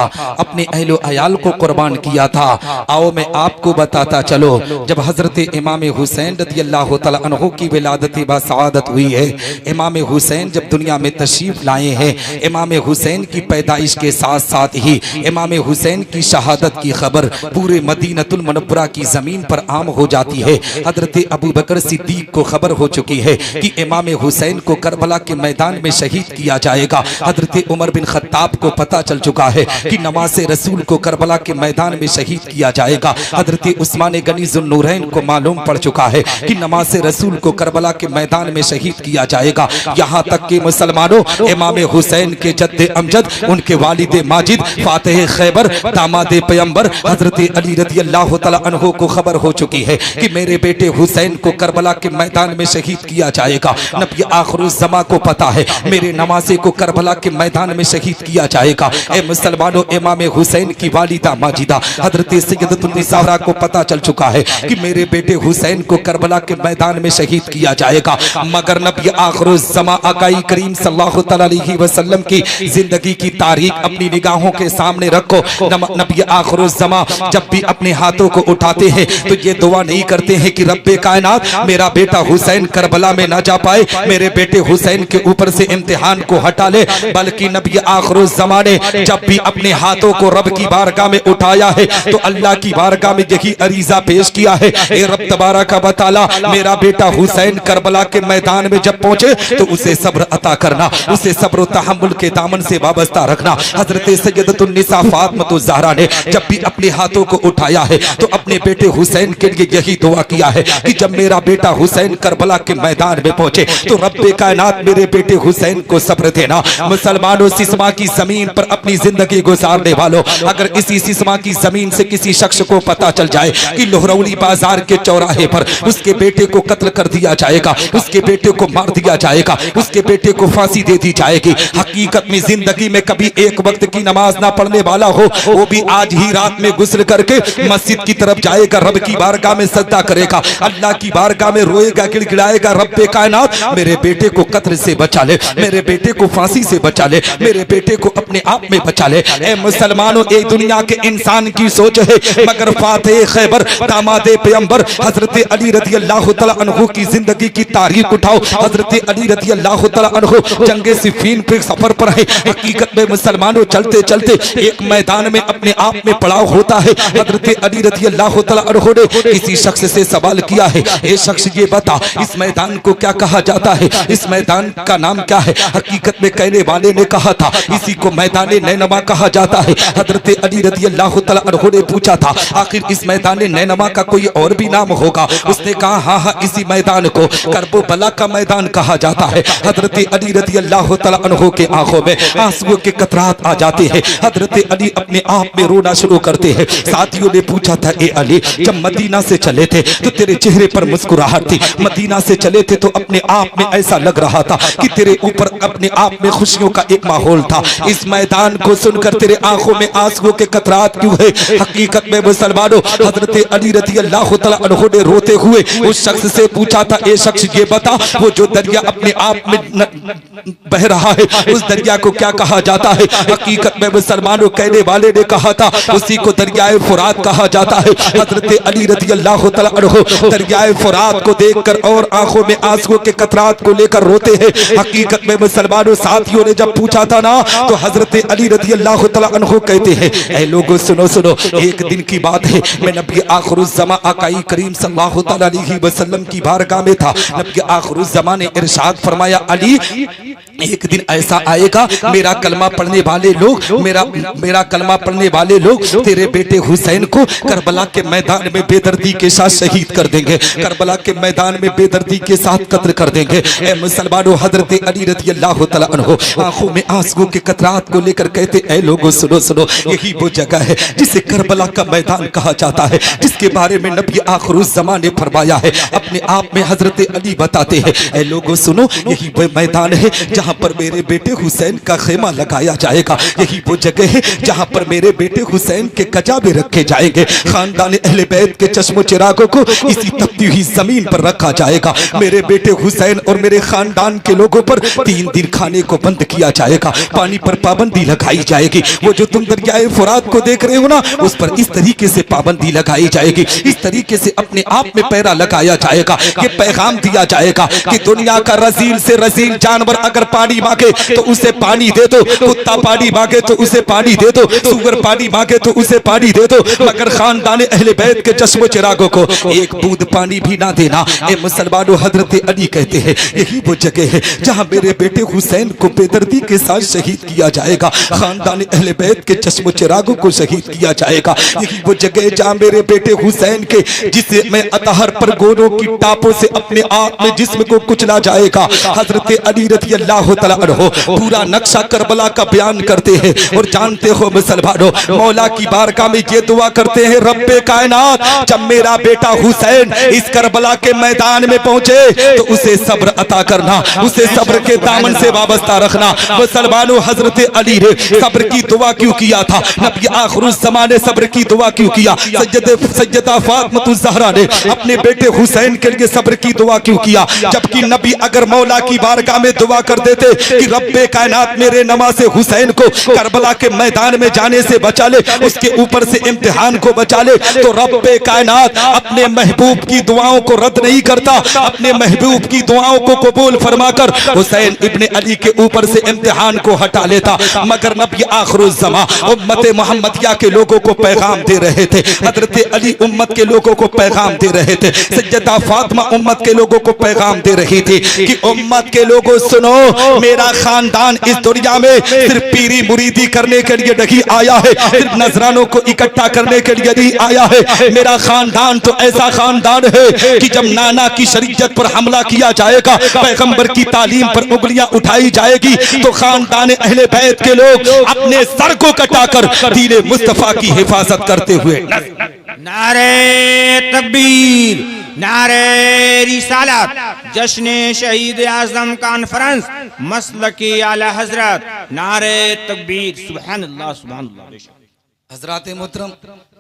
अपने अहलो अयाल को कुर्बान किया था। आओ मैं आपको बताता चलो, जब हजरत इमाम हुसैन रज़ियल्लाहु तआला अन्हु की विलादत बासआदत हुई है, इमाम हुसैन जब दुनिया में तशरीफ लाए हैं, इमाम हुसैन की पैदाइश के साथ साथ ही इमाम हुसैन की शहादत की खबर पूरे मदीनतुल मुनव्वरा की ज़मीन पर आम हो जाती है। हजरत अबू बकर सिद्दीक को खबर हो चुकी है कि इमाम हुसैन को करबला के मैदान में शहीद किया जाएगा। हजरत उमर बिन खत्ताब को पता चल चुका है कि नवासे रसूल को करबला के मैदान में शहीद किया जाएगा। हजरत उस्मान गनी ज़ुन्नूरैन को मालूम पड़ चुका है कि नवासे रसूल को करबला के मैदान में शहीद किया जाएगा। यहाँ तक कि मुसलमानों, इमाम हुसैन के जद्दे अमजद, उनके वालिद माजिद, फातिह खैबर, दामाद पैगंबर हजरत अली रज़ियल्लाहु तआला अन्हु को खबर हो चुकी है कि मेरे बेटे हुसैन को करबला के मैदान में शहीद किया जाएगा। नबी आखिरुज़्ज़मा को पता है मेरे नवासे को करबला के मैदान में शहीद किया जाएगा। ए मुसलमानों, इमाम हुसैन की वालिदा माजिदा हजरत सैयदतुन निसा को पता चल चुका है कि मेरे बेटे हुसैन को करबला के मैदान में शहीद किया जाएगा। मगर नबी आखिरुज़्ज़मा आकाई करीम सल्लल्लाहु अलैहि वसल्लम की जिंदगी की तारीख अपनी निगाहों के सामने रखो। नबी आखिरुज़्ज़मा जब भी अपने हाथों को उठाते हैं तो ये दुआ नहीं करते हैं कि रब्बे कायनात मेरा बेटा हुसैन करबला में ना जा पाए, मेरे बेटे हुसैन के ऊपर से इम्तिहान को हटा ले, बल्कि नबी आखिरुज़्ज़मा ने जब भी अपने हाथों को रब की बारगाह में उठाया है तो अल्लाह की बारगाह में यही अरीजा पेश किया है, ए रब तबारक व तआला मेरा बेटा हुसैन करबला के मैदान में जब पहुंचे तो उसे सब्र अता करना, उसे सब्र तहम्मुल के दामन से वाबस्ता रखना। हजरत सैयदतुन निसा फातिमा ज़हरा ने जब भी अपने हाथों को उठाया है तो अपने बेटे हुसैन के लिए यही दुआ किया है कि जब मेरा बेटा हुसैन करबला के मैदान में पहुंचे तो रब्बे कायनात मेरे बेटे हुसैन को सब्र देना। मुसलमानों, सिसमा की जमीन पर अपनी जिंदगी गुजारने वालों, अगर इसी सिसमा की जमीन से किसी शख्स को पता चल जाए कि लोहरौली बाजार के चौराहे पर उसके बेटे को कत्ल कर दिया जाएगा, उसके बेटे को मार दिया जाएगा, उसके बेटे को फांसी दे दी जाएगी, हकीकत में जिंदगी में कभी एक वक्त की नमाज ना पढ़ने वाला हो, वो भी आज ही रात में गुस्ल करके मस्जिद की तरफ जाएगा, रब की बारगाह में सजदा करेगा, अल्लाह की बारगाह में रोएगा, गिड़गिड़ाएगा, रब्बे कायनात मेरे बेटे को कत्ल से बचा ले, मेरे बेटे को फांसी से बचा ले, मेरे बेटे को अपने आप में बचा ले। ए मुसलमानों, एक दुनिया के इंसान की सोच है, मगर फातिह खैबर दामाद पैगंबर हजरत अली रज़ियल्लाहु तआला अन्हु की जिंदगी की तारीख उठाओ। हजरत अली रज़ियल्लाहु तआला अन्हु जंगे सिफ़ीन पे सफर पर है। हकीकत में मुसलमानों, चलते चलते एक मैदान में अपने आप में पड़ाव होता है। हजरत अली रज़ियल्लाहु तआला अन्हु ने किसी शख्स से सवाल किया है, ए शख्स ये बता इस मैदान को क्या कहा जाता है, इस मैदान का नाम क्या है? हकीकत में कहने वाले ने कहा था इसी को मैदान नैनमा कहा जाता है। हजरत अली रज़ियल्लाहु तआला अन्हु ने पूछा था आखिर इस मैदान नैनमा का कोई और भी नाम होगा? उसने कहा हाँ हाँ, इसी मैदान को करबला का मैदान कहा जाता है। हजरत अली रज़ियल्लाहु तआला अन्हु के आंखों में आंसुओं के कतरात आ जाते हैं। हजरत अली अपने आप में रोना शुरू करते हैं। साथियों ने पूछा था ए अली, जब मदीना से चले थे तो तेरे चेहरे पर मुस्कुराहट थी, मदीना से चले थे तो अपने आप में ऐसा लग रहा था कि तेरे ऊपर अपने आप में खुशियों का एक माहौल था। इस मैदान को सुनकर तेरे आंखों में आंसुओं के कतरात क्यों है? हकीकत में मुसलमानों, हजरत अली रज़ियल्लाहु तआला अन्हु ने रोते हुए उस शख्स से पूछा था ए शख्स ये बता वो जो दरिया अपने आप में बह रहा है उस दरिया को क्या कहा जाता है? हकीकत में मुसलमानों, कहने वाले ने कहा था उसी को दरियाए फुरात कहा जाता है। हजरत अली रज़ियल्लाहु तआला अन्हु दरियाए फुरात को देखकर और आंखों में आंसुओं के कतरात को लेकर रोते हैं। हकीकत में मुसलमानों, साथियों ने जब पूछा था ना तो हजरत अली रज़ियल्लाहु तआला अन्हु कहते हैं ऐ लोगों सुनो सुनो, एक दिन की बात है, मैं नबी आखिरुज़्ज़मा आकाई करीम सल्लल्लाहु अलैहि वसल्लम की बारगाह में था। नबी आखिरुज़्ज़मा ने इरशाद फरमाया अली, एक दिन ऐसा आएगा मेरा कलमा पढ़ने वाले लोग मेरा कलमा पढ़ने वाले लोग तेरे बेटे हुसैन को करबला के मैदान में बेदर्दी के साथ शहीद कर देंगे, करबला के मैदान में बेदर्दी के साथ कत्ल कर देंगे। ए मुसलमानों, हजरत अली रज़ियल्लाहु तआला अन्हु आंखों में आंसुओं के कतरात को लेकर कहते ऐ लोगों सुनो सुनो, यही वो जगह है जिसे करबला का मैदान कहा जाता है, जिसके बारे में नबी आखिरुज़्ज़मा ने फरमाया है। अपने आप में हजरत अली बताते हैं ऐ लोगों सुनो, यही वो मैदान है जहाँ वहाँ पर मेरे बेटे हुसैन का खेमा लगाया जाएगा। यही वो जगह है जहाँ पर मेरे बेटे हुसैन के कजाबे रखे जाएंगे। खानदान अहले बैत के चश्मो चिरागों को इसी तपती हुई जमीन पर रखा जाएगा। मेरे बेटे हुसैन और मेरे खानदान के लोगों पर 3 दिन खाने को बंद किया जाएगा। पानी पर पाबंदी लगाई जाएगी। वो जो तुम दरियाए फुरात को देख रहे हो ना, उस पर इस तरीके से पाबंदी लगाई जाएगी। इस तरीके से अपने आप में पैरा लगाया जाएगा। ये पैगाम दिया जाएगा कि दुनिया का रजील से रजील जानवर अगर पानी मांगे तो उसे पानी दे दो, कुत्ता पानी मांगे तो उसे पानी दे दो, सुअर पानी मांगे तो उसे पानी दे दो, मगर खानदान अहले बैत के चश्मो चिरागों को एक बूंद पानी भी ना देना। ए मुसलमानों, हजरत अली कहते हैं यही वो जगह है जहां मेरे बेटे हुसैन को बेदर्दी के साथ शहीद किया जाएगा। खानदान अहले बैत के चश्मो चिरागों को शहीद किया जाएगा। यही वो जगह है जहां मेरे बेटे हुसैन के जिसे मैं अतहर पर गोरों की टापों से अपने आप में जिस्म को कुचला जाएगा। हजरत अली रज़ी अल्लाह तआला अन्हु पूरा नक्शा करबला का बयान करते हैं। और जानते हो मुसलमानों, मौला की बारगाह में ये दुआ करते हैं, रब्बे कायनात जब मेरा बेटा हुसैन इस करबला के मैदान में पहुंचे तो उसे सब्र अता करना, उसे सब्र के दामन से वाबस्ता रखना। मुसलमानों, हजरत अली ने सब्र की दुआ क्यों किया था? नबी आखिरुज़ ज़मान ने सब्र की दुआ क्यों किया? सैयदा फातिमा ज़हरा ने अपने बेटे हुसैन के लिए सब्र की दुआ क्यों किया? जबकि नबी अगर मौला की बारगाह में दुआ कर देते कि रब्बे कायनात मेरे नवासे हुसैन को करबला के मैदान में जाने से बचा ले, उसके ऊपर से इम्तिहान को बचा ले, तो रब्बे कायनात अपने महबूब की दुआओं को रद्द नहीं करता, अपने महबूब की दुआओं को कबूल फरमाकर हुसैन इब्ने अली के ऊपर से इम्तिहान को हटा लेता। मगर नबी आखिरुज़ ज़मा उम्मत मोहम्मदिया के लोगों को पैगाम दे रहे थे। हजरत अली उम्मत के लोगों को पैगाम दे रहे थे। सैयदा फातिमा उम्मत के लोगों को पैगाम दे रही थी कि उम्मत के लोगों सुनो, मेरा खानदान इस दुनिया में सिर्फ पीरी मुरीदी करने के लिए नहीं आया है, सिर्फ नजरानों को इकट्ठा करने के लिए नहीं आया है। मेरा खानदान तो ऐसा खानदान है कि जब नाना की शरीयत पर हमला किया जाएगा, पैगंबर की तालीम पर उंगलियां उठाई जाएगी, तो खानदान अहले बैत के लोग अपने सर को कटाकर दीन मुस्तफा की हिफाजत करते हुए नारे तकबीर, नारे रिसालत, जश्न शहीद आजम कॉन्फ्रेंस, मसलकी आला हजरत, नारे तकबीर, सुभान अल्लाह सुभान अल्लाह। हजरात मोहतरम,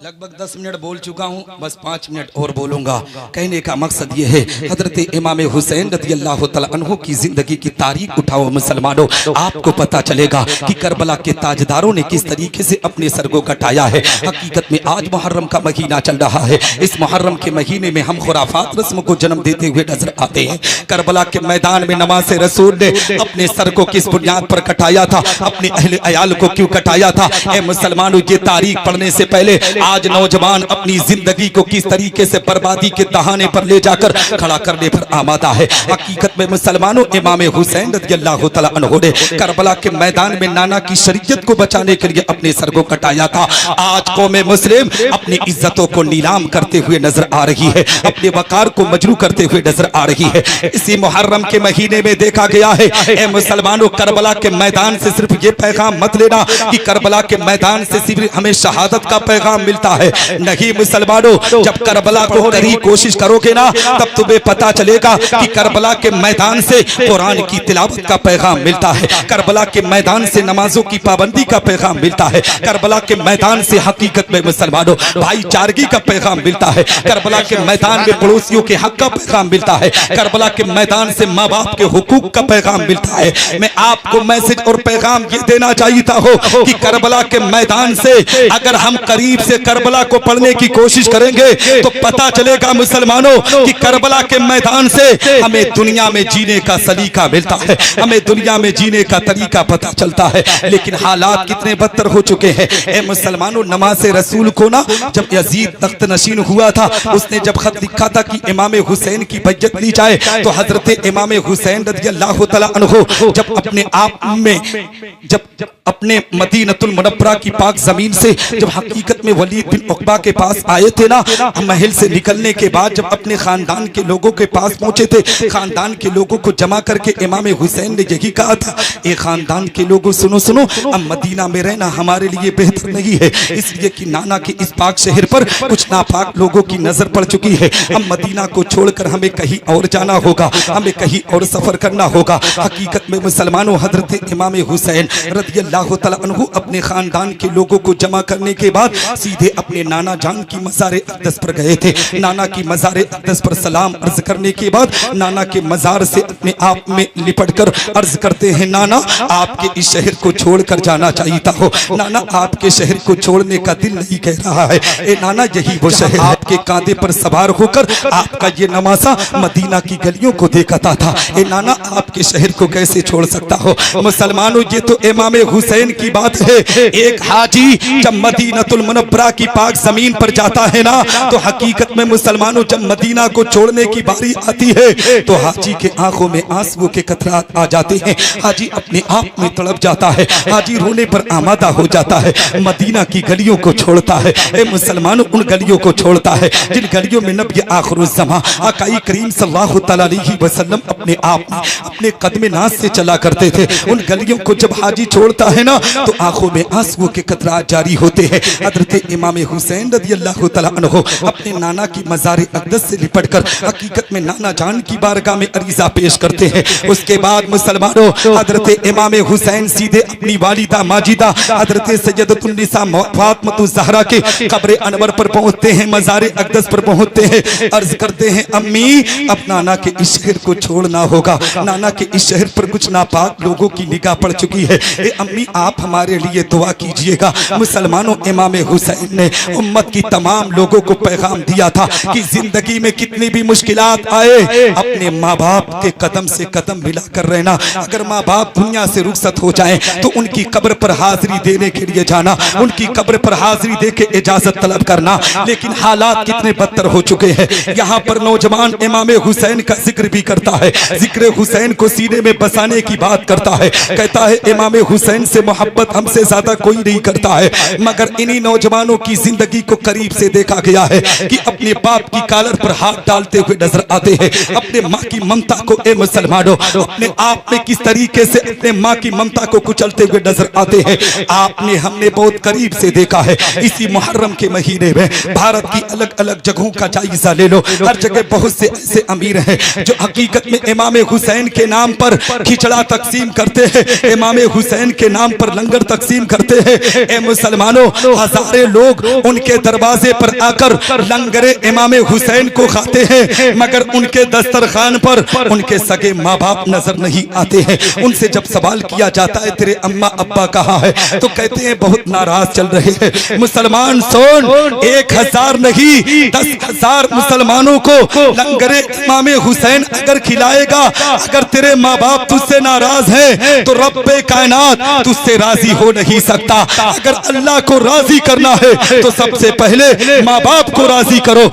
लगभग 10 मिनट बोल चुका हूँ, बस 5 मिनट और बोलूंगा। कहने का मकसद ये है, हजरत इमाम हुसैन रज़ी अल्लाह तआला अन्हु की जिंदगी की तारीख उठाओ मुसलमानों, आपको पता चलेगा कि करबला के ताजदारों ने किस तरीके से अपने सर को कटाया है। हकीकत में आज मुहर्रम का महीना चल रहा है। इस मुहर्रम के महीने में हम खुराफात रस्म को जन्म देते हुए नजर आते हैं। करबला के मैदान में नवासे रसूल ने अपने सर को किस बुनियाद पर कटाया था, अपने अहले अयाल को क्यों कटाया था? ए मुसलमानों, ये तारीख पढ़ने से पहले आज नौजवान अपनी जिंदगी को किस तरीके से बर्बादी के दहाने पर ले जाकर खड़ा करने पर आमादा है। हकीकत में मुसलमानों, इमाम हुसैन रज़ी अल्लाह तआला अन्हु ने करबला के मैदान में नाना की शरीयत को बचाने के लिए अपने सर को कटाया था। आज कौम मुस्लिम अपनी इज्जतों को नीलाम करते हुए नजर आ रही है, अपने वकार को मजरू करते हुए नजर आ रही है। इसी मुहर्रम के महीने में देखा गया है, ए मुसलमानों, करबला के मैदान से सिर्फ ये पैगाम मत लेना कि करबला के मैदान से सिर्फ हमें शहादत का पैगाम मिलता है। नहीं मुसलमानों, जब करबला को करी कोशिश करोगे ना, तब तुम्हें पता चलेगा कि करबला के मैदान से कुरान की तिलावत का पैगाम मिलता है, करबला के मैदान से नमाजों की पाबंदी का पैगाम मिलता है, करबला के मैदान से हकीकत में मुसलमानों भाईचारगी का पैगाम मिलता है, करबला के मैदान में पड़ोसियों के हक का पैगाम मिलता है, करबला के मैदान से माँ बाप के हुकूक का पैगाम मिलता है। मैं आपको मैसेज और पैगाम ये देना चाहता हूँ कि करबला के मैदान से अगर हम करीब से करबला को पढ़ने की कोशिश करेंगे तो पता चलेगा मुसलमानों कि करबला के मैदान से हमें दुनिया में जीने का सलीका मिलता है, हमें दुनिया में जीने का तरीका पता चलता है। लेकिन हालात कितने बदतर हो चुके हैं। ए मुसलमानों, नमाज़े रसूल को ना जब यजीद तख्त नशीन हुआ था, उसने जब खत लिखा था कि इमाम हुसैन की बैयत ली जाए, तो हजरत इमाम हुसैन रज़ी अल्लाह तआला अन्हु जब अपने आप में जब अपने मदीनतुल मुनव्वरा की पाक जमीन से जब हकीकत में वलीद बिन उक़बा के पास आए थे ना, महल से निकलने के बाद जब अपने खानदान के लोगों के पास पहुंचे थे, खानदान के लोगों को जमा करके इमाम हुसैन ने यही कहा था, ए खानदान के लोगों सुनो सुनो, अब मदीना में रहना हमारे लिए बेहतर नहीं है, इसलिए कि नाना के इस पाक शहर पर कुछ नापाक लोगों की नजर पड़ चुकी है। अब मदीना को छोड़कर हमें कहीं और जाना होगा, हमें कहीं और सफर करना होगा। हकीकत में मुसलमानों, हजरत इमाम हुसैन रज़ियल्लाहु तआला अन्हु अपने खानदान के लोगों को जमा करने के बाद सीधे अपने नाना जान की मज़ार अक़दस पर गए थे। नाना की मज़ार अक़दस पर सलाम अर्ज करने के बाद नाना के मज़ार से अपने आप में लिपट कर अर्ज करते हैं, नाना आपके इस शहर को छोड़कर जाना चाहिए था हो, नाना आपके शहर को छोड़ने का दिल नहीं कह रहा है। ए नाना, यही वो शहर आपके कांधे पर सवार होकर आपका ये नवासा मदीना की गलियों को देखता था। ए नाना, आपके शहर को कैसे छोड़ सकता हो? मुसलमानों, ये तो इमाम हुसैन की बात है। एक हाजी जब मदीनतुल मुनव्वरा की पाक जमीन पर जाता है ना, तो हकीकत में मुसलमानों जब मदीना को छोड़ने की बारी आती है तो हाजी के आंखों में आंसुओं के कतरात आ जाते हैं। हाजी अपने आप में तड़प जाता है, हाजी रोने पर आमादा हो जाता है, मदीना की गलियों को छोड़ता है। ए मुसलमानों, उन गलियों को छोड़ता है जिन गलियों में नबी आखिरुज़्ज़मा आकाई करीम सल्लल्लाहु तआला अलैहि वसल्लम अपने आप में अपने कदमे नाज से चला करते थे। उन गलियों को जब हाजी छोड़ता है ना, तो आंखों में आंसुओं के कतरात जारी होते हैं। हज़रत इमाम हुसैन रज़ियल्लाहु तआला अन्हु अपने नाना की मज़ार अक़दस से लिपटकर हकीकत में नाना जान की बारगाह में अरीज़ा पेश करते हैं। उसके बाद मुसलमानों, हज़रत इमाम हुसैन सीधे अपनी वालिदा माजिदा हज़रत सैयदतुन निसा फातिमातुज़ ज़हरा के कब्र अनवर पर पहुंचते हैं, मज़ार अक़दस पर पहुंचते हैं, अर्ज करते हैं, अम्मी अब नाना के इस शहर को छोड़ना होगा, नाना के इस शहर पर कुछ नापाक लोगों की निगाह पड़ चुकी है। ए अम्मी, आप हमारे लिए दुआ कीजिएगा। मुसलमानों, इमाम हुसैन ने उम्मत की तमाम लोगों को पैगाम दिया था कि जिंदगी में कितनी भी मुश्किलात आए, अपने माँ बाप के कदम से कदम मिलाकर रहना। अगर माँ बाप दुनिया से रुखसत हो जाएं तो उनकी कब्र पर हाजिरी देने के लिए जाना, उनकी कब्र पर हाजिरी दे के इजाजत तलब करना। लेकिन हालात कितने बदतर हो चुके हैं। यहाँ पर नौजवान इमाम हुसैन का जिक्र भी करता है, जिक्र हुसैन को सीने में बसाने की बात करता है, कहता है इमाम हुसैन से मोहब्बत हमसे ज्यादा कोई नहीं करता है। मगर इन्हीं नौजवानों की जिंदगी को करीब से देखा गया है कि अपने बाप की कालर पर हाथ डालते हुए नजर आते हैं, अपने माँ की ममता को, ए मुसलमानों, अपने आप में किस तरीके से अपने माँ की ममता को कुचलते हुए नजर आते हैं। आपने हमने बहुत करीब से देखा है। इसी मुहर्रम के महीने में भारत की अलग अलग जगहों का जायजा ले लो, हर जगह बहुत से ऐसे अमीर हैं जो हकीकत में इमाम हुसैन के नाम पर खिचड़ा तकसीम करते हैं, इमाम हुसैन के नाम पर लंगर तकसीम करते हैं। ए मुसलमानों, हजारे लोग उनके दरवाजे पर आकर लंगरे इमाम हुसैन को खाते हैं, मगर उनके दस्तरखान पर उनके सगे माँ बाप नजर नहीं आते हैं। उनसे जब सवाल किया जाता है तेरे अम्मा अब्बा कहाँ है, तो कहते हैं बहुत नाराज चल रहे हैं। मुसलमान सुन, 1000 नहीं 10,000 मुसलमानों को लंगरे इमाम हुसैन अगर खिलाएगा, अगर तेरे माँ बाप तुझसे नाराज हैं तो रब्बे कायनात तुझसे राजी हो नहीं सकता। अगर अल्लाह को राजी करना है तो सबसे पहले माँ बाप को राजी करो।